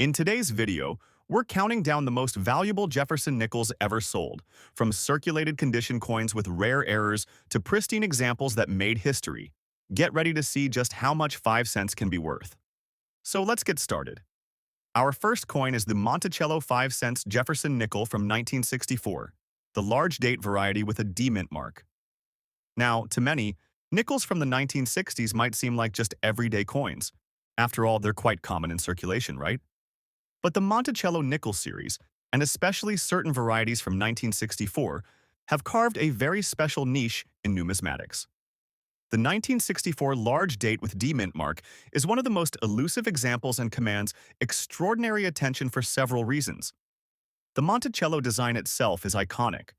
In today's video, we're counting down the most valuable Jefferson nickels ever sold, from circulated condition coins with rare errors to pristine examples that made history. Get ready to see just how much 5 cents can be worth. So let's get started. Our first coin is the Monticello 5 cents Jefferson nickel from 1964, the large date variety with a D mint mark. Now, to many, nickels from the 1960s might seem like just everyday coins. After all, they're quite common in circulation, right? But the Monticello nickel series, and especially certain varieties from 1964, have carved a very special niche in numismatics. The 1964 large date with D mint mark is one of the most elusive examples and commands extraordinary attention for several reasons. The Monticello design itself is iconic.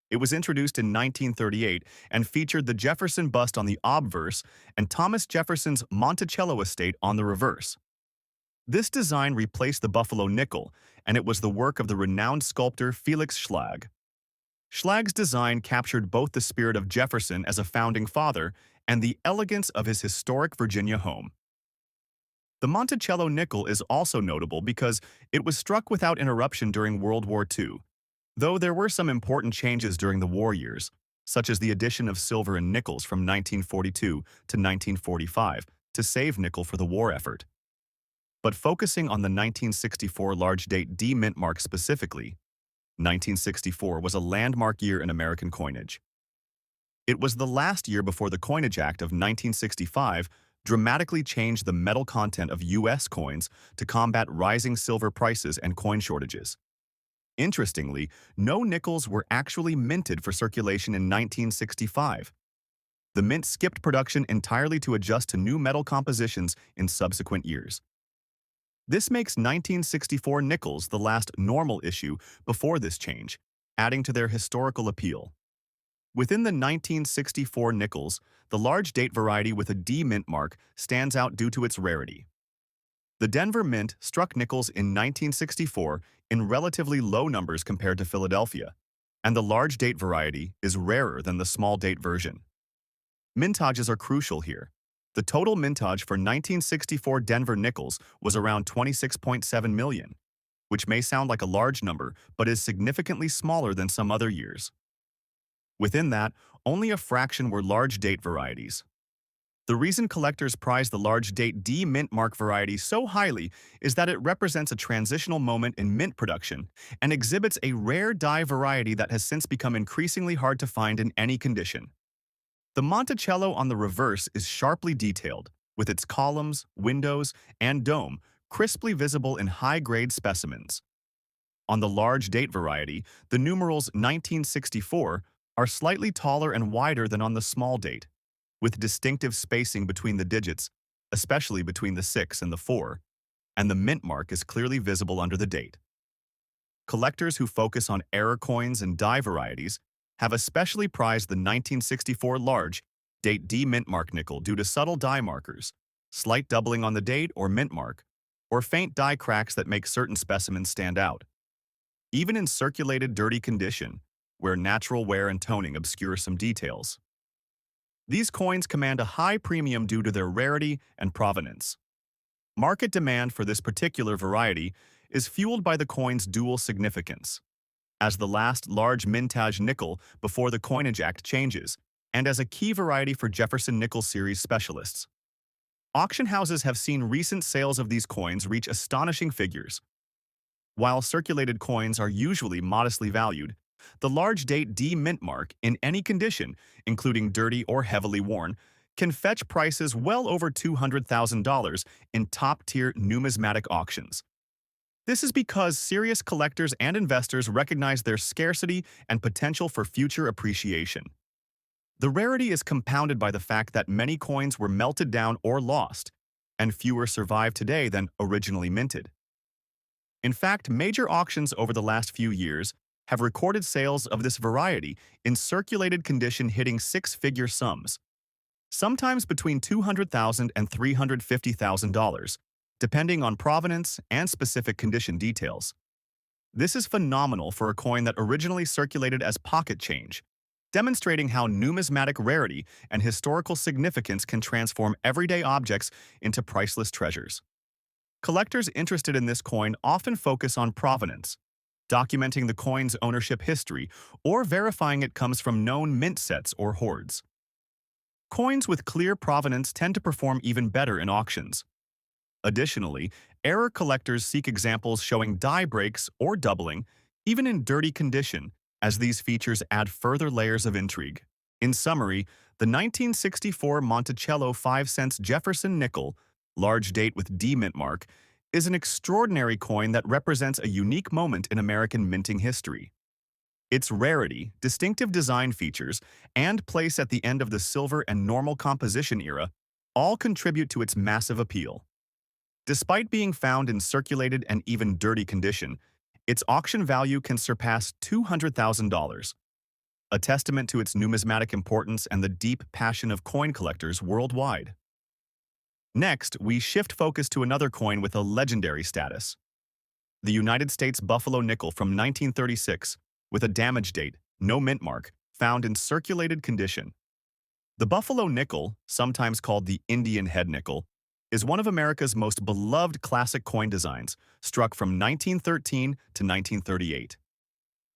It was introduced in 1938 and featured the Jefferson bust on the obverse and Thomas Jefferson's Monticello estate on the reverse. This design replaced the Buffalo nickel, and it was the work of the renowned sculptor Felix Schlag. Schlag's design captured both the spirit of Jefferson as a founding father and the elegance of his historic Virginia home. The Monticello nickel is also notable because it was struck without interruption during World War II, though there were some important changes during the war years, such as the addition of silver and nickels from 1942 to 1945 to save nickel for the war effort. But focusing on the 1964 large date D mint mark specifically, 1964 was a landmark year in American coinage. It was the last year before the Coinage Act of 1965 dramatically changed the metal content of U.S. coins to combat rising silver prices and coin shortages. Interestingly, no nickels were actually minted for circulation in 1965. The mint skipped production entirely to adjust to new metal compositions in subsequent years. This makes 1964 nickels the last normal issue before this change, adding to their historical appeal. Within the 1964 nickels, the large date variety with a D mint mark stands out due to its rarity. The Denver Mint struck nickels in 1964 in relatively low numbers compared to Philadelphia, and the large date variety is rarer than the small date version. Mintages are crucial here. The total mintage for 1964 Denver nickels was around 26.7 million, which may sound like a large number but is significantly smaller than some other years. Within that, only a fraction were large date varieties. The reason collectors prize the large date D mint mark variety so highly is that it represents a transitional moment in mint production and exhibits a rare die variety that has since become increasingly hard to find in any condition. The Monticello on the reverse is sharply detailed, with its columns, windows, and dome crisply visible in high-grade specimens. On the large date variety, the numerals 1964 are slightly taller and wider than on the small date, with distinctive spacing between the digits, especially between the 6 and the 4, and the mint mark is clearly visible under the date. Collectors who focus on error coins and die varieties have especially prized the 1964 large date D mint mark nickel due to subtle die markers, slight doubling on the date or mint mark, or faint die cracks that make certain specimens stand out. Even in circulated dirty condition, where natural wear and toning obscure some details. These coins command a high premium due to their rarity and provenance. Market demand for this particular variety is fueled by the coin's dual significance, as the last large mintage nickel before the Coinage Act changes, and as a key variety for Jefferson nickel series specialists. Auction houses have seen recent sales of these coins reach astonishing figures. While circulated coins are usually modestly valued, the large date D mint mark, in any condition, including dirty or heavily worn, can fetch prices well over $200,000 in top-tier numismatic auctions. This is because serious collectors and investors recognize their scarcity and potential for future appreciation. The rarity is compounded by the fact that many coins were melted down or lost, and fewer survive today than originally minted. In fact, major auctions over the last few years have recorded sales of this variety in circulated condition hitting six-figure sums, sometimes between $200,000 and $350,000, depending on provenance and specific condition details. This is phenomenal for a coin that originally circulated as pocket change, demonstrating how numismatic rarity and historical significance can transform everyday objects into priceless treasures. Collectors interested in this coin often focus on provenance, documenting the coin's ownership history or verifying it comes from known mint sets or hoards. Coins with clear provenance tend to perform even better in auctions. Additionally, error collectors seek examples showing die breaks or doubling, even in dirty condition, as these features add further layers of intrigue. In summary, the 1964 Monticello 5 cents Jefferson nickel, large date with D mint mark, is an extraordinary coin that represents a unique moment in American minting history. Its rarity, distinctive design features, and place at the end of the silver and normal composition era all contribute to its massive appeal. Despite being found in circulated and even dirty condition, its auction value can surpass $200,000, a testament to its numismatic importance and the deep passion of coin collectors worldwide. Next, we shift focus to another coin with a legendary status, the United States Buffalo nickel from 1936, with a damage date, no mint mark, found in circulated condition. The Buffalo nickel, sometimes called the Indian head nickel, is one of America's most beloved classic coin designs, struck from 1913 to 1938.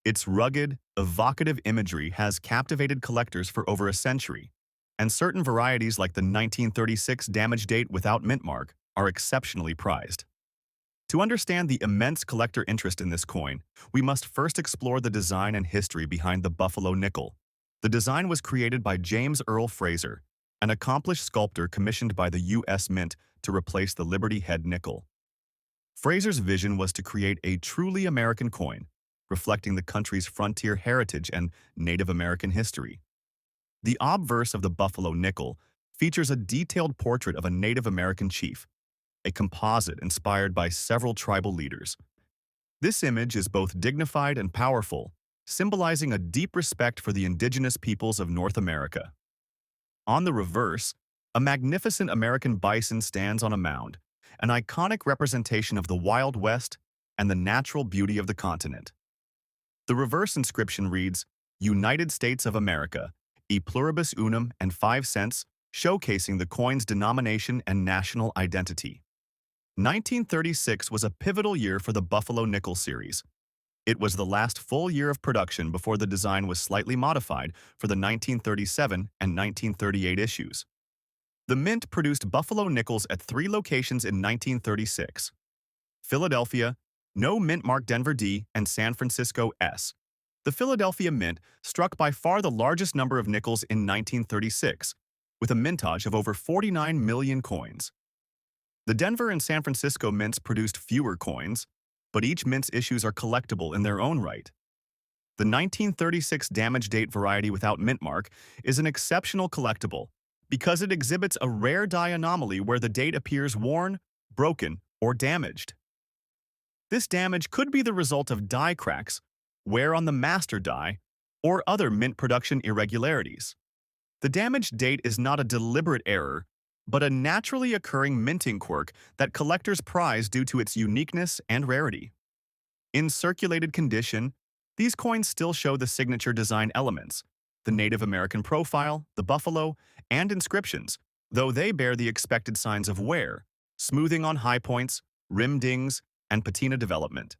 Its rugged, evocative imagery has captivated collectors for over a century, and certain varieties like the 1936 damage date without mint mark are exceptionally prized. To understand the immense collector interest in this coin, we must first explore the design and history behind the Buffalo nickel. The design was created by James Earl Fraser, an accomplished sculptor commissioned by the U.S. Mint to replace the Liberty Head nickel. Fraser's vision was to create a truly American coin, reflecting the country's frontier heritage and Native American history. The obverse of the Buffalo nickel features a detailed portrait of a Native American chief, a composite inspired by several tribal leaders. This image is both dignified and powerful, symbolizing a deep respect for the indigenous peoples of North America. On the reverse, a magnificent American bison stands on a mound, an iconic representation of the Wild West and the natural beauty of the continent. The reverse inscription reads, United States of America, e pluribus unum and 5 cents, showcasing the coin's denomination and national identity. 1936 was a pivotal year for the Buffalo nickel series. It was the last full year of production before the design was slightly modified for the 1937 and 1938 issues. The Mint produced Buffalo nickels at 3 locations in 1936: Philadelphia, no mint mark Denver D, and San Francisco S. The Philadelphia Mint struck by far the largest number of nickels in 1936, with a mintage of over 49 million coins. The Denver and San Francisco mints produced fewer coins, but each mint's issues are collectible in their own right. The 1936 damage date variety without mint mark is an exceptional collectible because it exhibits a rare die anomaly where the date appears worn, broken, or damaged. This damage could be the result of die cracks, wear on the master die, or other mint production irregularities. The damaged date is not a deliberate error, but a naturally occurring minting quirk that collectors prize due to its uniqueness and rarity. In circulated condition, these coins still show the signature design elements, the Native American profile, the buffalo, and inscriptions, though they bear the expected signs of wear, smoothing on high points, rim dings, and patina development.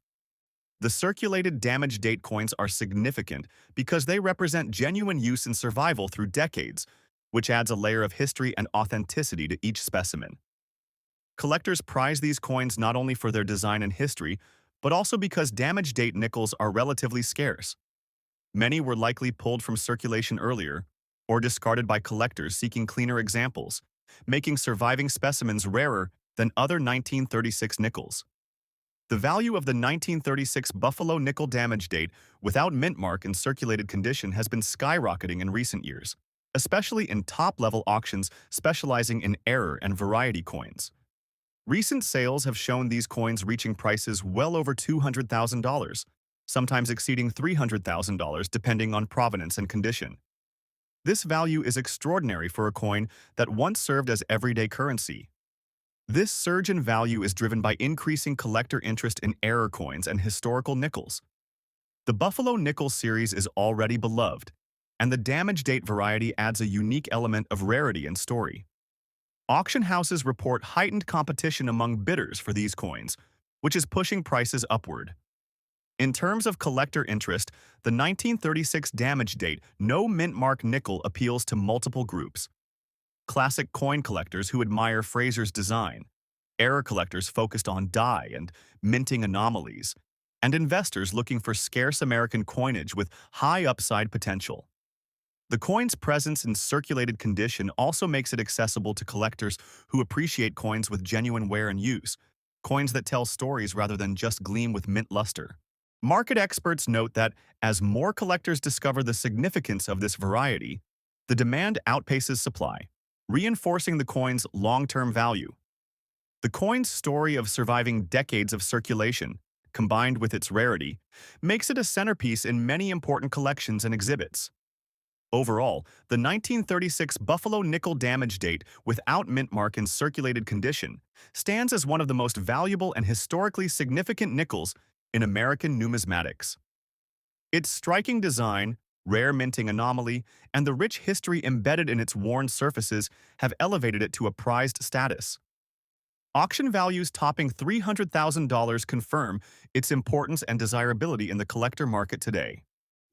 The circulated damage date coins are significant because they represent genuine use and survival through decades, which adds a layer of history and authenticity to each specimen. Collectors prize these coins not only for their design and history, but also because damage date nickels are relatively scarce. Many were likely pulled from circulation earlier, or discarded by collectors seeking cleaner examples, making surviving specimens rarer than other 1936 nickels. The value of the 1936 Buffalo nickel damage date without mint mark in circulated condition has been skyrocketing in recent years, especially in top-level auctions specializing in error and variety coins. Recent sales have shown these coins reaching prices well over $200,000, sometimes exceeding $300,000 depending on provenance and condition. This value is extraordinary for a coin that once served as everyday currency. This surge in value is driven by increasing collector interest in error coins and historical nickels. The Buffalo nickel series is already beloved, and the damage date variety adds a unique element of rarity and story. Auction houses report heightened competition among bidders for these coins, which is pushing prices upward. In terms of collector interest, the 1936 damage date no mint mark nickel appeals to multiple groups. Classic coin collectors who admire Fraser's design, error collectors focused on die and minting anomalies, and investors looking for scarce American coinage with high upside potential. The coin's presence in circulated condition also makes it accessible to collectors who appreciate coins with genuine wear and use, coins that tell stories rather than just gleam with mint luster. Market experts note that as more collectors discover the significance of this variety, the demand outpaces supply, reinforcing the coin's long-term value. The coin's story of surviving decades of circulation, combined with its rarity, makes it a centerpiece in many important collections and exhibits. Overall, the 1936 Buffalo nickel damage date without mint mark in circulated condition stands as one of the most valuable and historically significant nickels in American numismatics. Its striking design, rare minting anomaly, and the rich history embedded in its worn surfaces have elevated it to a prized status. Auction values topping $300,000 confirm its importance and desirability in the collector market today.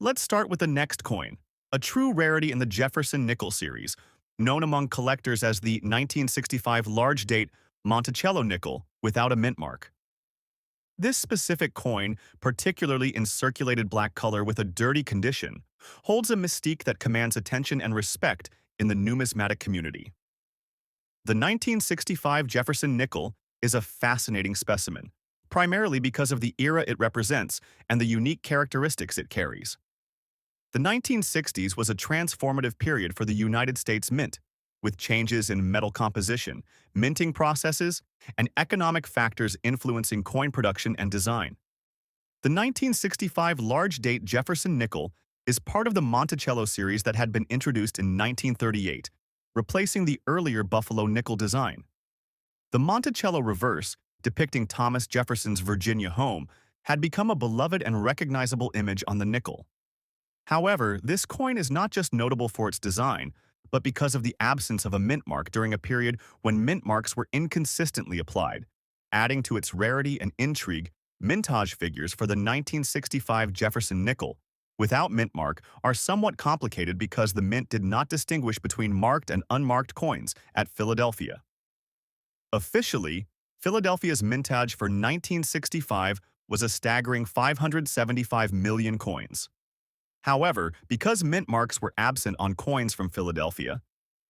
Let's start with the next coin, a true rarity in the Jefferson nickel series, known among collectors as the 1965 large-date Monticello nickel without a mint mark. This specific coin, particularly in circulated black color with a dirty condition, holds a mystique that commands attention and respect in the numismatic community. The 1965 Jefferson nickel is a fascinating specimen, primarily because of the era it represents and the unique characteristics it carries. The 1960s was a transformative period for the United States Mint, with changes in metal composition, minting processes, and economic factors influencing coin production and design. The 1965 large-date Jefferson nickel is part of the Monticello series that had been introduced in 1938, replacing the earlier Buffalo nickel design. The Monticello reverse, depicting Thomas Jefferson's Virginia home, had become a beloved and recognizable image on the nickel. However, this coin is not just notable for its design, but because of the absence of a mint mark during a period when mint marks were inconsistently applied, adding to its rarity and intrigue. Mintage figures for the 1965 Jefferson nickel without mint mark are somewhat complicated because the mint did not distinguish between marked and unmarked coins at Philadelphia. Officially, Philadelphia's mintage for 1965 was a staggering 575 million coins. However, because mint marks were absent on coins from Philadelphia,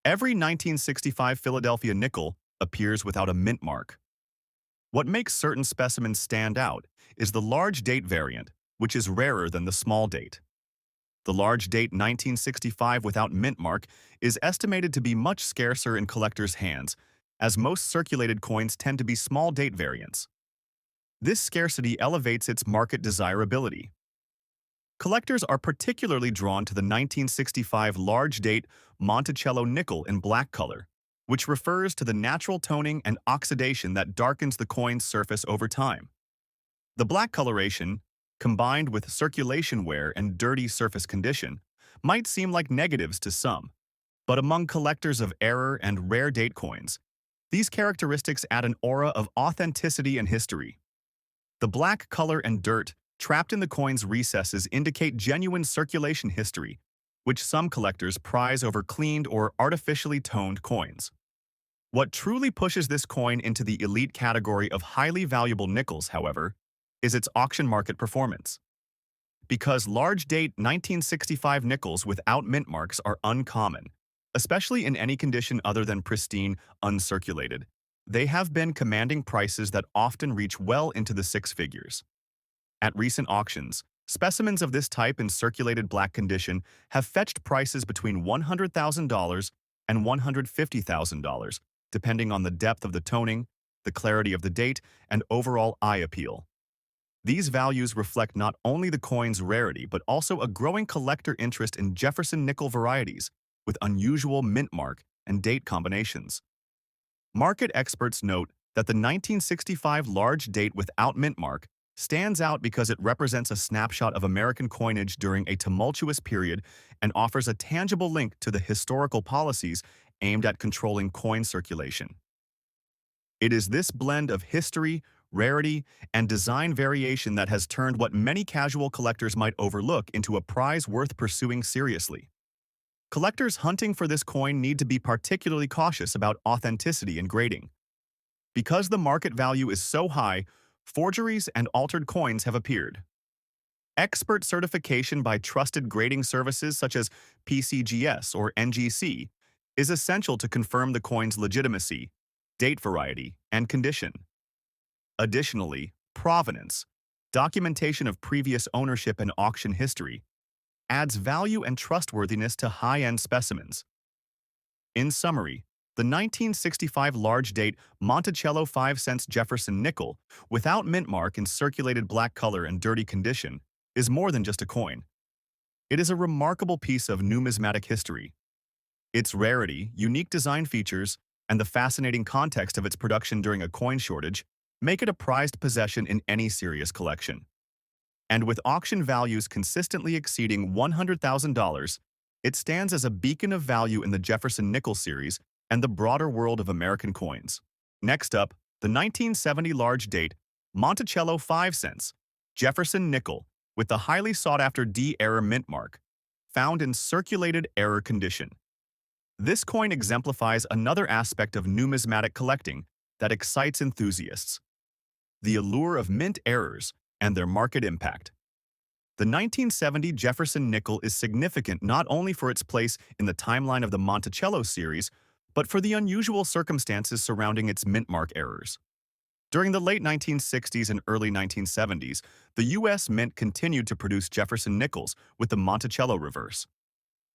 every 1965 Philadelphia nickel appears without a mint mark. What makes certain specimens stand out is the large date variant, which is rarer than the small date. The large date 1965 without mint mark is estimated to be much scarcer in collectors' hands, as most circulated coins tend to be small date variants. This scarcity elevates its market desirability. Collectors are particularly drawn to the 1965 large-date Monticello nickel in black color, which refers to the natural toning and oxidation that darkens the coin's surface over time. The black coloration, combined with circulation wear and dirty surface condition, might seem like negatives to some, but among collectors of error and rare date coins, these characteristics add an aura of authenticity and history. The black color and dirt trapped in the coin's recesses indicate genuine circulation history, which some collectors prize over cleaned or artificially toned coins. What truly pushes this coin into the elite category of highly valuable nickels, however, is its auction market performance. Because large-date 1965 nickels without mint marks are uncommon, especially in any condition other than pristine, uncirculated, they have been commanding prices that often reach well into the six figures. At recent auctions, specimens of this type in circulated black condition have fetched prices between $100,000 and $150,000, depending on the depth of the toning, the clarity of the date, and overall eye appeal. These values reflect not only the coin's rarity but also a growing collector interest in Jefferson nickel varieties with unusual mint mark and date combinations. Market experts note that the 1965 large date without mint mark stands out because it represents a snapshot of American coinage during a tumultuous period and offers a tangible link to the historical policies aimed at controlling coin circulation. It is this blend of history, rarity, and design variation that has turned what many casual collectors might overlook into a prize worth pursuing seriously. Collectors hunting for this coin need to be particularly cautious about authenticity and grading. Because the market value is so high, forgeries and altered coins have appeared. Expert certification by trusted grading services such as PCGS or NGC is essential to confirm the coin's legitimacy, date variety, and condition. Additionally, provenance, documentation of previous ownership and auction history, adds value and trustworthiness to high-end specimens. In summary, the 1965 large-date Monticello 5-cent Jefferson nickel, without mint mark in circulated black color and dirty condition, is more than just a coin. It is a remarkable piece of numismatic history. Its rarity, unique design features, and the fascinating context of its production during a coin shortage make it a prized possession in any serious collection. And with auction values consistently exceeding $100,000, it stands as a beacon of value in the Jefferson nickel series and the broader world of American coins. Next up, the 1970 large-date Monticello 5 cents Jefferson nickel with the highly sought-after D-era mint mark, found in circulated error condition. This coin exemplifies another aspect of numismatic collecting that excites enthusiasts: the allure of mint errors and their market impact. The 1970 Jefferson nickel is significant not only for its place in the timeline of the Monticello series, but for the unusual circumstances surrounding its mint mark errors. During the late 1960s and early 1970s, the U.S. Mint continued to produce Jefferson nickels with the Monticello reverse.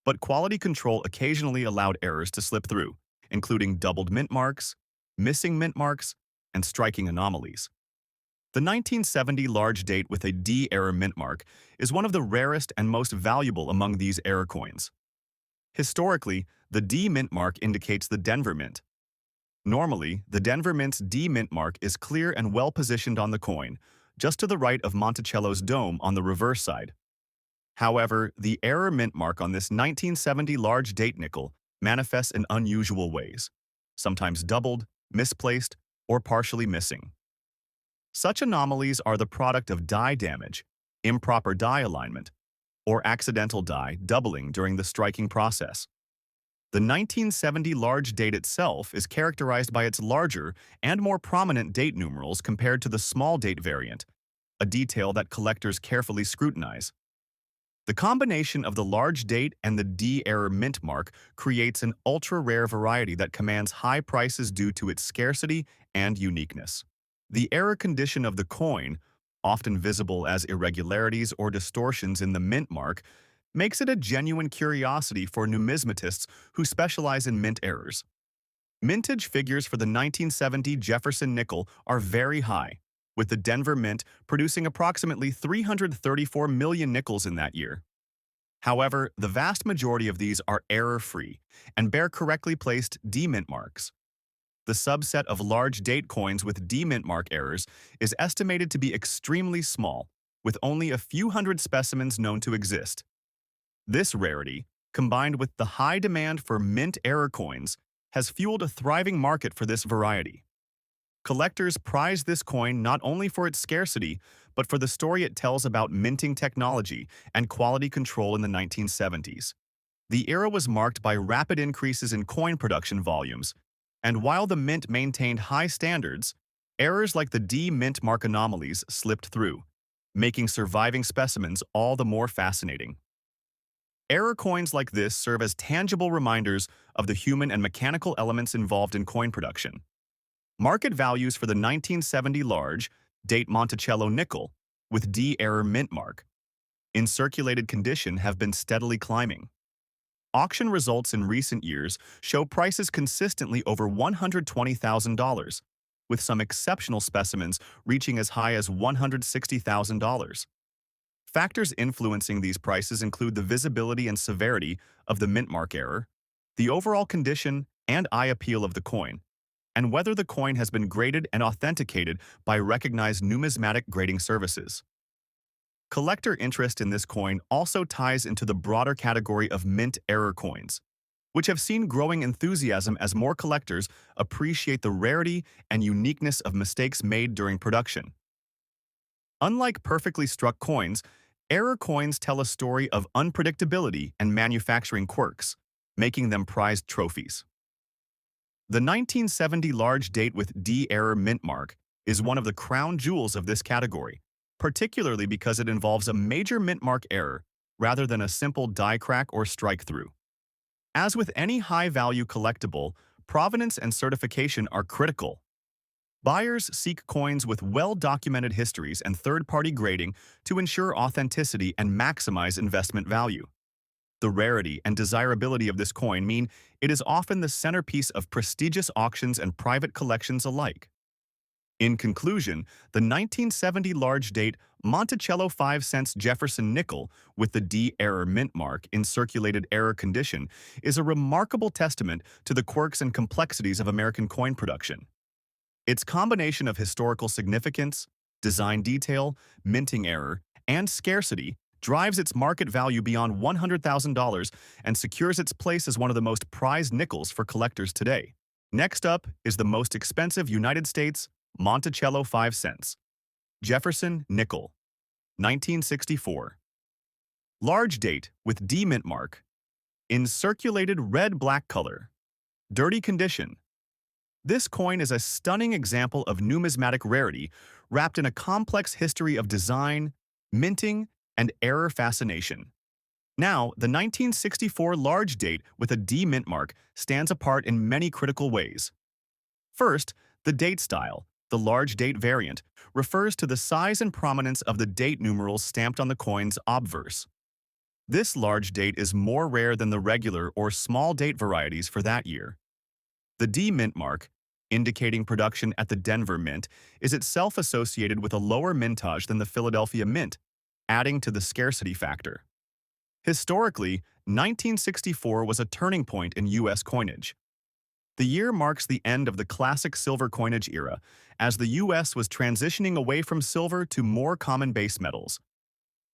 But quality control occasionally allowed errors to slip through, including doubled mint marks, missing mint marks, and striking anomalies. The 1970 large date with a D-era mint mark is one of the rarest and most valuable among these error coins. Historically, the D mint mark indicates the Denver Mint. Normally, the Denver Mint's D mint mark is clear and well-positioned on the coin, just to the right of Monticello's dome on the reverse side. However, the error mint mark on this 1970 large date nickel manifests in unusual ways, sometimes doubled, misplaced, or partially missing. Such anomalies are the product of die damage, improper die alignment, or accidental die doubling during the striking process. The 1970 large date itself is characterized by its larger and more prominent date numerals compared to the small date variant, a detail that collectors carefully scrutinize. The combination of the large date and the D-era mint mark creates an ultra-rare variety that commands high prices due to its scarcity and uniqueness. The error condition of the coin, often visible as irregularities or distortions in the mint mark, makes it a genuine curiosity for numismatists who specialize in mint errors. Mintage figures for the 1970 Jefferson nickel are very high, with the Denver Mint producing approximately 334 million nickels in that year. However, the vast majority of these are error-free and bear correctly placed D-mint marks. The subset of large date coins with D-mint mark errors is estimated to be extremely small, with only a few hundred specimens known to exist. This rarity, combined with the high demand for mint error coins, has fueled a thriving market for this variety. Collectors prize this coin not only for its scarcity, but for the story it tells about minting technology and quality control in the 1970s. The era was marked by rapid increases in coin production volumes, and while the mint maintained high standards, errors like the D mint mark anomalies slipped through, making surviving specimens all the more fascinating. Error coins like this serve as tangible reminders of the human and mechanical elements involved in coin production. Market values for the 1970 large date Monticello nickel with D-era mint mark in circulated condition have been steadily climbing. Auction results in recent years show prices consistently over $120,000, with some exceptional specimens reaching as high as $160,000. Factors influencing these prices include the visibility and severity of the mint mark error, the overall condition and eye appeal of the coin, and whether the coin has been graded and authenticated by recognized numismatic grading services. Collector interest in this coin also ties into the broader category of mint error coins. which have seen growing enthusiasm as more collectors appreciate the rarity and uniqueness of mistakes made during production. Unlike perfectly struck coins, error coins tell a story of unpredictability and manufacturing quirks, making them prized trophies. The 1970 large date with D error mint mark is one of the crown jewels of this category, particularly because it involves a major mint mark error rather than a simple die crack or strike through. As with any high-value collectible, provenance and certification are critical. Buyers seek coins with well-documented histories and third-party grading to ensure authenticity and maximize investment value. The rarity and desirability of this coin mean it is often the centerpiece of prestigious auctions and private collections alike. In conclusion, the 1970 large date Monticello 5 cents Jefferson nickel with the D error mint mark in circulated error condition is a remarkable testament to the quirks and complexities of American coin production. Its combination of historical significance, design detail, minting error, and scarcity drives its market value beyond $100,000 and secures its place as one of the most prized nickels for collectors today. Next up is the most expensive United States Monticello 5 cents. Jefferson nickel, 1964. Large date with D mint mark. In circulated red-black color. Dirty condition. This coin is a stunning example of numismatic rarity wrapped in a complex history of design, minting, and error fascination. Now, the 1964 large date with a D mint mark stands apart in many critical ways. First, the date style, the large date variant, refers to the size and prominence of the date numerals stamped on the coin's obverse. This large date is more rare than the regular or small date varieties for that year. The D mint mark, indicating production at the Denver Mint, is itself associated with a lower mintage than the Philadelphia Mint, adding to the scarcity factor. Historically, 1964 was a turning point in U.S. coinage. The year marks the end of the classic silver coinage era, as the U.S. was transitioning away from silver to more common base metals.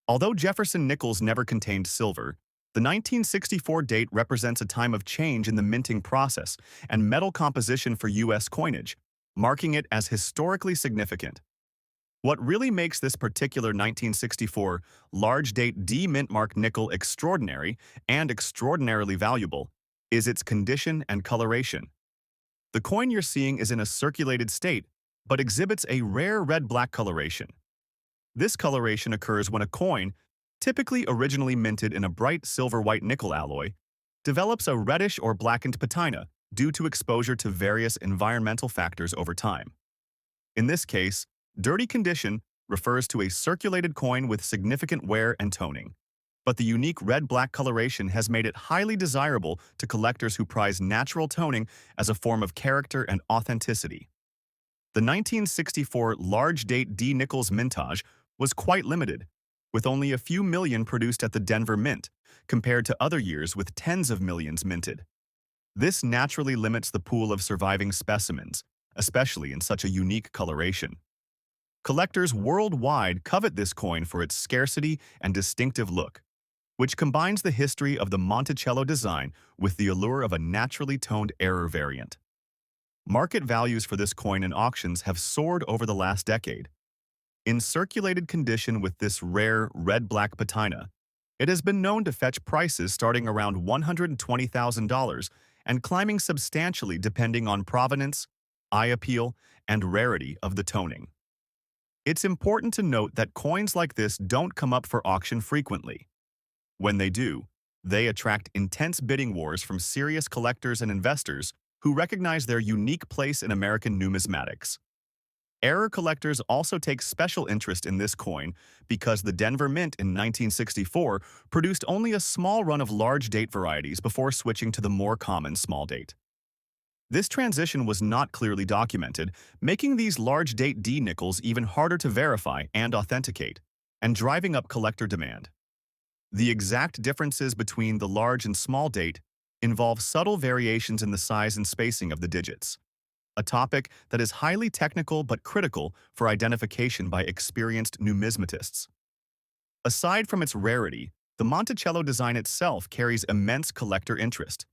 Although Jefferson nickels never contained silver, the 1964 date represents a time of change in the minting process and metal composition for U.S. coinage, marking it as historically significant. What really makes this particular 1964 large date D mint mark nickel extraordinary and extraordinarily valuable is its condition and coloration. The coin you're seeing is in a circulated state, but exhibits a rare red-black coloration. This coloration occurs when a coin, typically originally minted in a bright silver-white nickel alloy, develops a reddish or blackened patina due to exposure to various environmental factors over time. In this case, dirty condition refers to a circulated coin with significant wear and toning, but the unique red-black coloration has made it highly desirable to collectors who prize natural toning as a form of character and authenticity. The 1964 large date D nickels mintage was quite limited, with only a few million produced at the Denver Mint, compared to other years with tens of millions minted. This naturally limits the pool of surviving specimens, especially in such a unique coloration. Collectors worldwide covet this coin for its scarcity and distinctive look, which combines the history of the Monticello design with the allure of a naturally toned error variant. Market values for this coin in auctions have soared over the last decade. In circulated condition with this rare red-black patina, it has been known to fetch prices starting around $120,000 and climbing substantially depending on provenance, eye appeal, and rarity of the toning. It's important to note that coins like this don't come up for auction frequently. When they do, they attract intense bidding wars from serious collectors and investors who recognize their unique place in American numismatics. Error collectors also take special interest in this coin because the Denver Mint in 1964 produced only a small run of large date varieties before switching to the more common small date. This transition was not clearly documented, making these large date D nickels even harder to verify and authenticate, and driving up collector demand. The exact differences between the large and small date involve subtle variations in the size and spacing of the digits, a topic that is highly technical but critical for identification by experienced numismatists. Aside from its rarity, the Monticello design itself carries immense collector interest.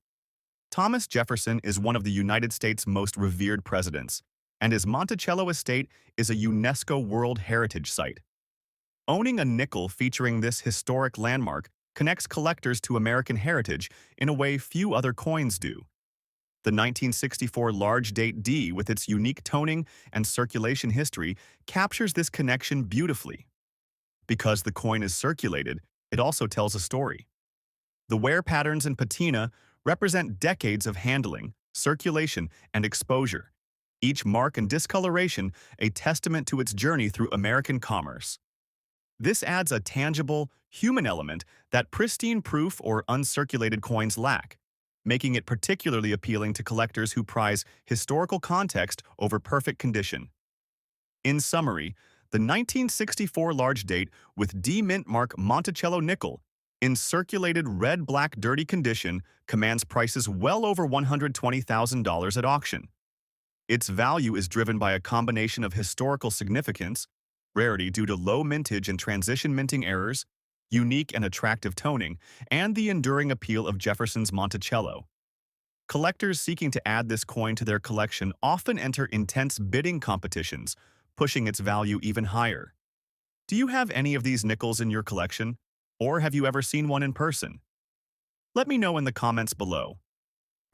Thomas Jefferson is one of the United States' most revered presidents, and his Monticello estate is a UNESCO World Heritage Site. Owning a nickel featuring this historic landmark connects collectors to American heritage in a way few other coins do. The 1964 large date D, with its unique toning and circulation history, captures this connection beautifully. Because the coin is circulated, it also tells a story. The wear patterns and patina represent decades of handling, circulation, and exposure, each mark and discoloration a testament to its journey through American commerce. This adds a tangible, human element that pristine proof or uncirculated coins lack, making it particularly appealing to collectors who prize historical context over perfect condition. In summary, the 1964 large date with D mint mark Monticello nickel in circulated red-black dirty condition commands prices well over $120,000 at auction. Its value is driven by a combination of historical significance, rarity due to low mintage and transition minting errors, unique and attractive toning, and the enduring appeal of Jefferson's Monticello. Collectors seeking to add this coin to their collection often enter intense bidding competitions, pushing its value even higher. Do you have any of these nickels in your collection? Or have you ever seen one in person? Let me know in the comments below.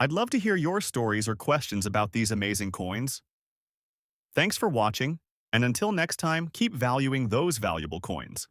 I'd love to hear your stories or questions about these amazing coins. Thanks for watching, and until next time, keep valuing those valuable coins.